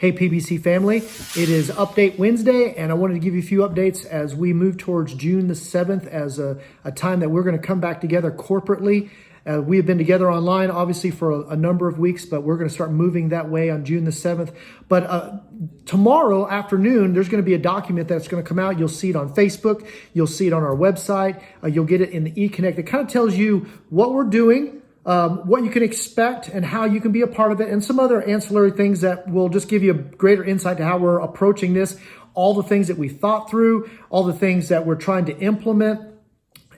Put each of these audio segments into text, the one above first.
Hey, PBC family, it is Update Wednesday, and I wanted to give you a few updates as we move towards June the 7th as a time that we're going to come back together corporately. We have been together online, obviously, for a number of weeks, but we're going to start moving that way on June the 7th. But tomorrow afternoon, there's going to be a document that's going to come out. You'll see it on Facebook. You'll see it on our website. You'll get it in the eConnect. It kind of tells you what we're doing, what you can expect, and how you can be a part of it, and some other ancillary things that will just give you a greater insight to how we're approaching this, all the things that we thought through, all the things that we're trying to implement,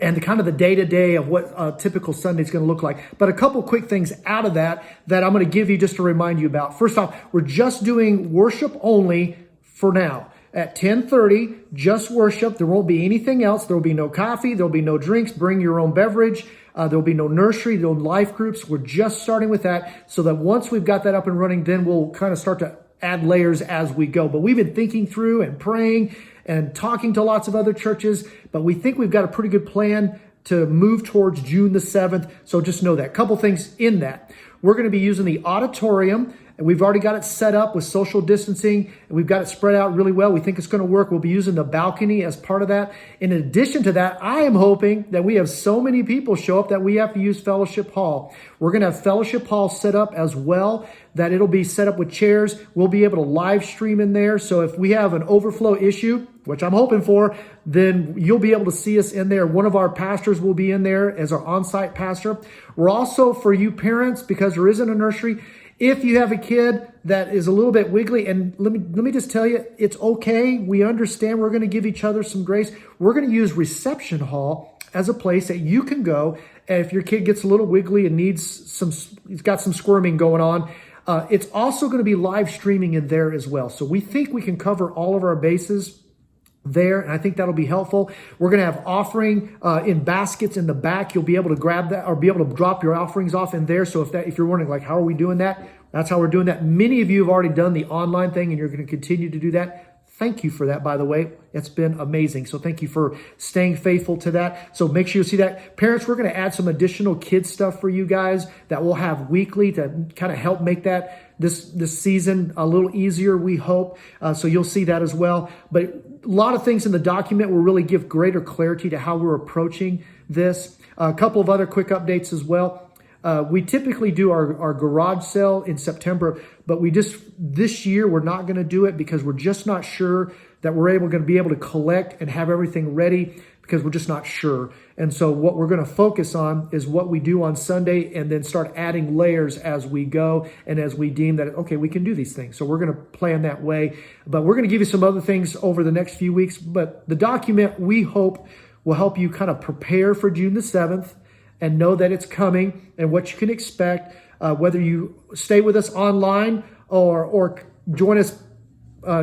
and the kind of the day-to-day of what a typical Sunday is going to look like. But a couple quick things out of that I'm going to give you just to remind you about. First off, we're just doing worship only for now. At 10:30, just worship. There won't be anything else. There will be no coffee. There will be no drinks. Bring your own beverage. There will be no nursery, no life groups. We're just starting with that so that once we've got that up and running, then we'll kind of start to add layers as we go. But we've been thinking through and praying and talking to lots of other churches, but we think we've got a pretty good plan to move towards June the 7th. So just know that. A couple things in that. We're going to be using the auditorium, and we've already got it set up with social distancing, and we've got it spread out really well. We think it's going to work. We'll be using the balcony as part of that. In addition to that, I am hoping that we have so many people show up that we have to use Fellowship Hall. We're going to have Fellowship Hall set up as well, that it'll be set up with chairs. We'll be able to live stream in there. So if we have an overflow issue, which I'm hoping for, then you'll be able to see us in there. One of our pastors will be in there as our on-site pastor. We're also, for you parents, because there isn't a nursery, if you have a kid that is a little bit wiggly, and let me just tell you, it's okay. We understand. We're going to give each other some grace. We're going to use Reception Hall as a place that you can go. And if your kid gets a little wiggly and he's got some squirming going on, it's also going to be live streaming in there as well. So we think we can cover all of our bases there, and I think that'll be helpful. We're going to have offering in baskets in the back. You'll be able to grab that or be able to drop your offerings off in there. So if you're wondering, like, how are we doing that? That's how we're doing that. Many of you have already done the online thing, and you're going to continue to do that. Thank you for that, by the way. It's been amazing. So thank you for staying faithful to that. So make sure you see that. Parents, we're going to add some additional kids stuff for you guys that we'll have weekly to kind of help make that this season a little easier, we hope. So you'll see that as well. But a lot of things in the document will really give greater clarity to how we're approaching this. A couple of other quick updates as well. We typically do our garage sale in September, but this year we're not going to do it because we're just not sure that we're going to be able to collect and have everything ready, because we're just not sure. And so what we're going to focus on is what we do on Sunday, and then start adding layers as we go and as we deem that, okay, we can do these things. So we're going to plan that way, but we're going to give you some other things over the next few weeks. But the document, we hope, will help you kind of prepare for June the 7th and know that it's coming and what you can expect, whether you stay with us online or join us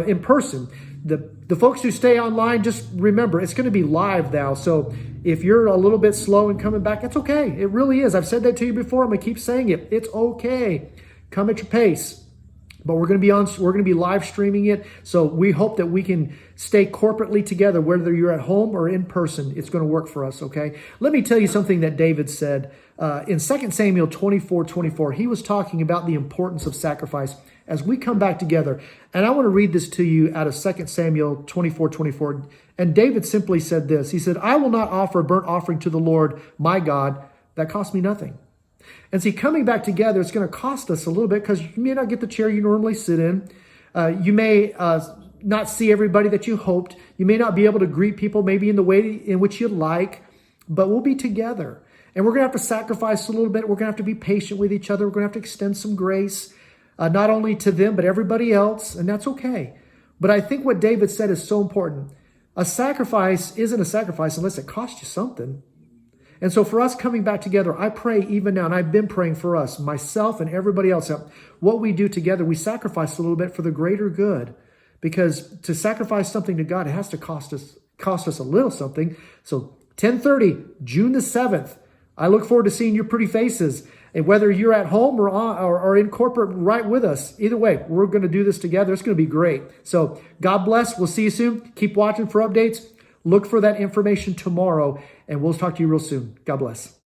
in person. The folks who stay online, just remember, it's going to be live now. So if you're a little bit slow in coming back, that's okay. It really is. I've said that to you before. I'm going to keep saying it. It's okay. Come at your pace. But we're going to be live streaming it. So we hope that we can stay corporately together, whether you're at home or in person. It's going to work for us, okay? Let me tell you something that David said in 2 Samuel 24:24. He was talking about the importance of sacrifice as we come back together. And I want to read this to you out of 2 Samuel 24:24. And David simply said this. He said, "I will not offer a burnt offering to the Lord, my God, that costs me nothing." And see, coming back together, it's going to cost us a little bit, because you may not get the chair you normally sit in. You may not see everybody that you hoped. You may not be able to greet people maybe in the way in which you'd like, but we'll be together. And we're going to have to sacrifice a little bit. We're going to have to be patient with each other. We're going to have to extend some grace, not only to them, but everybody else. And that's okay. But I think what David said is so important. A sacrifice isn't a sacrifice unless it costs you something. And so for us coming back together, I pray even now, and I've been praying for us, myself and everybody else, what we do together, we sacrifice a little bit for the greater good. Because to sacrifice something to God, it has to cost us a little something. So 10:30, June the 7th, I look forward to seeing your pretty faces. And whether you're at home or in corporate right with us, either way, we're going to do this together. It's going to be great. So God bless. We'll see you soon. Keep watching for updates. Look for that information tomorrow, and we'll talk to you real soon. God bless.